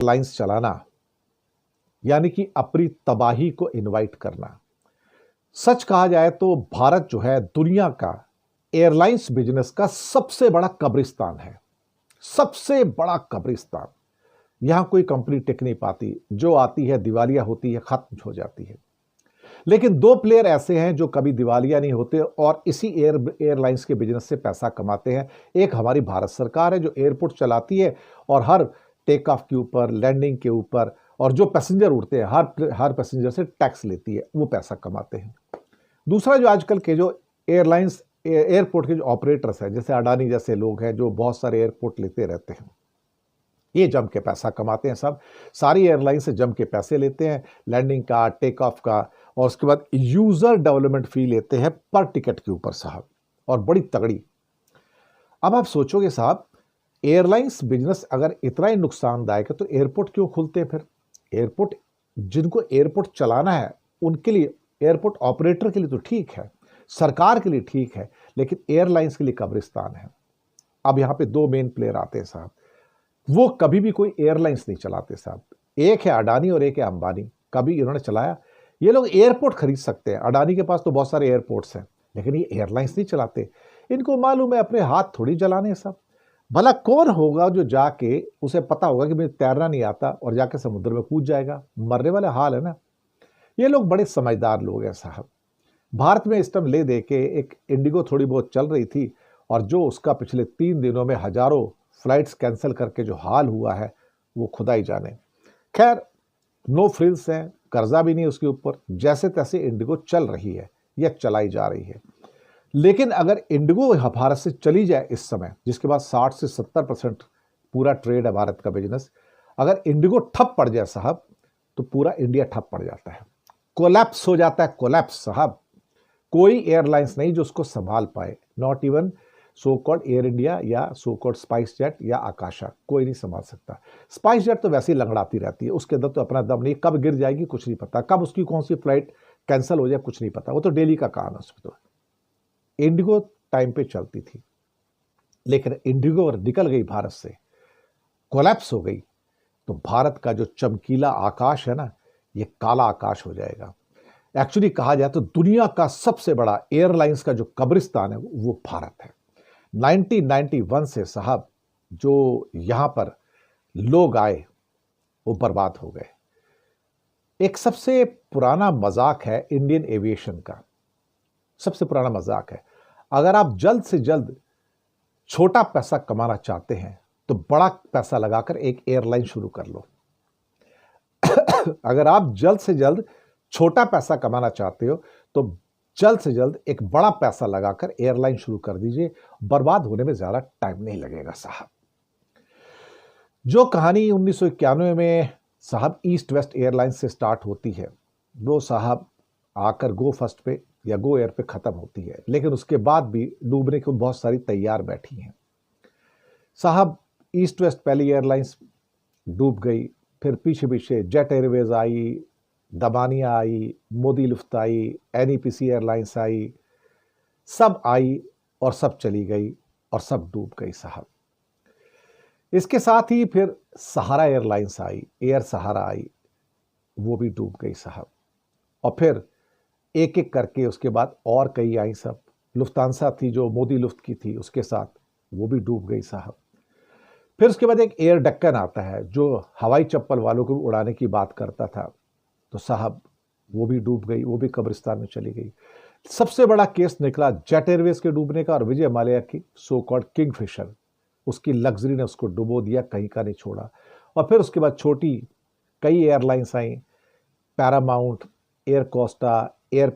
Airlines चलाना यानी कि अपनी तबाही को इनवाइट करना। सच कहा जाए तो भारत जो है दुनिया का एयरलाइंस बिजनेस का सबसे बड़ा कब्रिस्तान है, सबसे बड़ा कब्रिस्तान। यहां कोई कंपनी टिक नहीं पाती, जो आती है दिवालिया होती है, खत्म हो जाती है। लेकिन दो प्लेयर ऐसे हैं जो कभी दिवालिया नहीं होते और इसी एयरलाइंस के बिजनेस से पैसा कमाते हैं। एक हमारी भारत सरकार है जो एयरपोर्ट चलाती है और हर टेक ऑफ के ऊपर, लैंडिंग के ऊपर और जो पैसेंजर उड़ते हैं हर पैसेंजर से टैक्स लेती है, वो पैसा कमाते हैं। दूसरा जो आजकल के जो एयरलाइंस एयरपोर्ट के जो ऑपरेटर्स हैं, जैसे अडानी जैसे लोग हैं जो बहुत सारे एयरपोर्ट लेते रहते हैं, ये जम के पैसा कमाते हैं। सब सारी एयरलाइन से जम के पैसे लेते हैं, लैंडिंग का, टेक ऑफ का, और उसके बाद यूजर डेवलपमेंट फी लेते हैं पर टिकट के ऊपर साहब, और बड़ी तगड़ी। अब आप सोचोगे साहब, एयरलाइंस बिजनेस अगर इतना ही नुकसानदायक है तो एयरपोर्ट क्यों खुलते हैं फिर? एयरपोर्ट, जिनको एयरपोर्ट चलाना है उनके लिए, एयरपोर्ट ऑपरेटर के लिए तो ठीक है, सरकार के लिए ठीक है, लेकिन एयरलाइंस के लिए कब्रिस्तान है। अब यहां पे दो मेन प्लेयर आते हैं साहब, वो कभी भी कोई एयरलाइंस नहीं चलाते साहब। एक है अडानी और एक है अंबानी। कभी इन्होंने चलाया? ये लोग एयरपोर्ट खरीद सकते हैं, अडानी के पास तो बहुत सारे एयरपोर्ट्स हैं, लेकिन ये एयरलाइंस नहीं चलाते। इनको मालूम है अपने हाथ थोड़ी जलाने सब। भला कौन होगा जो जाके, उसे पता होगा कि मुझे तैरना नहीं आता और जाके समुद्र में कूद जाएगा? मरने वाला हाल है ना। ये लोग बड़े समझदार लोग हैं साहब। भारत में इस टाइम ले दे के एक इंडिगो थोड़ी बहुत चल रही थी, और जो उसका पिछले 3 दिनों में हजारों फ्लाइट्स कैंसिल करके जो हाल हुआ है वो खुदा ही जाने। खैर, नो फ्रिल्स है, कर्जा भी नहीं उसके ऊपर, जैसे तैसे इंडिगो चल रही है या चलाई जा रही है। लेकिन अगर इंडिगो भारत से चली जाए इस समय, जिसके बाद 60 से 70% पूरा ट्रेड है भारत का बिजनेस, अगर इंडिगो ठप पड़ जाए साहब तो पूरा इंडिया ठप पड़ जाता है, कोलैप्स हो जाता है, कोलैप्स साहब। कोई एयरलाइंस नहीं जो उसको संभाल पाए, not even so called air India या सो कॉल्ड स्पाइस जेट या आकाशा, कोई नहीं संभाल सकता। स्पाइस जेट तो वैसे ही लंगड़ाती रहती है, उसके अंदर तो अपना दम नहीं, कब गिर जाएगी कुछ नहीं पता, कब उसकी कौन सी फ्लाइट कैंसिल हो जाए कुछ नहीं पता, वो तो डेली का काम है उसमें। तो इंडिगो टाइम पे चलती थी, लेकिन इंडिगो निकल गई भारत से, कोलैप्स हो गई, तो भारत का जो चमकीला आकाश है ना, ये काला आकाश हो जाएगा। एक्चुअली कहा जाए तो दुनिया का सबसे बड़ा एयरलाइंस का जो कब्रिस्तान है वो भारत है। 1991 से साहब जो यहां पर लोग आए वो बर्बाद हो गए। एक सबसे पुराना मजाक है इंडियन एविएशन का, सबसे पुराना मजाक है, अगर आप जल्द से जल्द छोटा पैसा कमाना चाहते हैं तो बड़ा पैसा लगाकर एक एयरलाइन शुरू कर लो। अगर आप जल्द से जल्द छोटा पैसा कमाना चाहते हो तो जल्द से जल्द एक बड़ा पैसा लगाकर एयरलाइन शुरू कर दीजिए, बर्बाद होने में ज्यादा टाइम नहीं लगेगा साहब। जो कहानी 1991 में साहब ईस्ट वेस्ट एयरलाइंस से स्टार्ट होती है, वो साहब आकर गो फर्स्ट पे या गो एयर पे खत्म होती है, लेकिन उसके बाद भी डूबने को बहुत सारी तैयार बैठी हैं साहब। ईस्ट वेस्ट पहली एयरलाइंस डूब गई, फिर पीछे पीछे जेट एयरवेज आई, दमानिया आई, मोदी लुफ्त आई, एनईपीसी एयरलाइंस आई, सब आई और सब चली गई और सब डूब गई साहब। इसके साथ ही फिर सहारा एयरलाइंस आई, एयर सहारा आई, वो भी डूब गई साहब। और फिर एक एक करके उसके बाद और कई आई सब। लुफ्तांसा थी जो मोदी लुफ्त की थी, उसके साथ वो भी डूब गई साहब। फिर उसके बाद एक एयर डक्कन आता है जो हवाई चप्पल वालों को उड़ाने की बात करता था, तो साहब वो भी डूब गई, वो भी कब्रिस्तान में चली गई। सबसे बड़ा केस निकला जेट एयरवेज के डूबने का और विजय माल्या की सो कॉल्ड किंगफिशर, उसकी लग्जरी ने उसको डुबो दिया, कहीं का नहीं छोड़ा। और फिर उसके बाद छोटी कई एयरलाइंस आई, पैरामाउंट, एयर कोस्टा, एयर